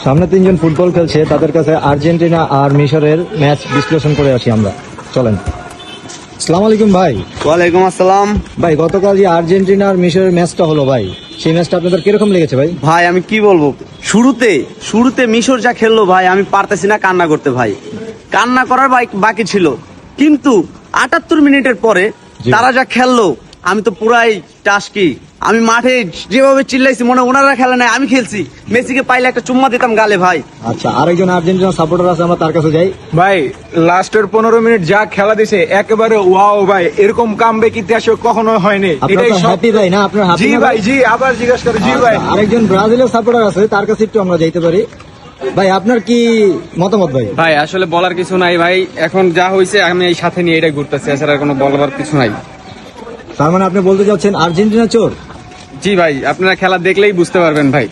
সামনে তিনজন ফুটবল খেলছে, তাদের কাছে আর্জেন্টিনা আর মিশরের ম্যাচ বিশ্লেষণ করে আসি আমরা। চলেন। আসসালামু আলাইকুম ভাই। ওয়ালাইকুম আসসালাম। ভাই গতকাল যে আর্জেন্টিনা আর মিশরের ম্যাচটা হলো ভাই, সেই ম্যাচটা আপনাদের কিরকম লেগেছে ভাই? ভাই আমি কি বলবো, শুরুতে মিশর যা খেললো ভাই, আমি পারতেছি না কান্না করতে ভাই। কান্না করার বাকি ছিল, কিন্তু 78 মিনিটের পরে জি। তারা যা খেললো, আমি তো পুরাই টাসকি। আমি মাঠে যেভাবে চিল্লাইছি মনে হয় ওনারা খেলে নাই, আমি খেলছি। মেসিকে পাইলে একটা চুম্মা দিতাম গালে ভাই। আচ্ছা, আরেকজন আর্জেন্টিনা সাপোর্টার আছে, আমরা তার কাছে যাই। ভাই লাস্টের 15 মিনিট যা খেলা দিছে একেবারে ওয়াও ভাই, এরকম কামব্যাক ইতিহাসে কখনো হয়নি। আপনার তো হ্যাপি ভাই না? আপনার হ্যাপি? জি ভাই, জি আবার জিজ্ঞাসা করে। জি ভাই। আরেকজন ব্রাজিলের সাপোর্টার আছে, তার কাছে একটু আমরা যাইতে পারি। ভাই আপনার কি মতামত ভাই? ভাই আসলে বলার কিছু নাই ভাই, এখন যা হয়েছে আমি এই সাথে নিয়ে এটাই ঘুরতেছি, এছাড়া কোনো বলবার কিছু নাই। তার মানে আপনি বলতে চাচ্ছেন আর্জেন্টিনা চোর? জি ভাই, আপনারা খেলা দেখলেই বুঝতে পারবেন ভাই।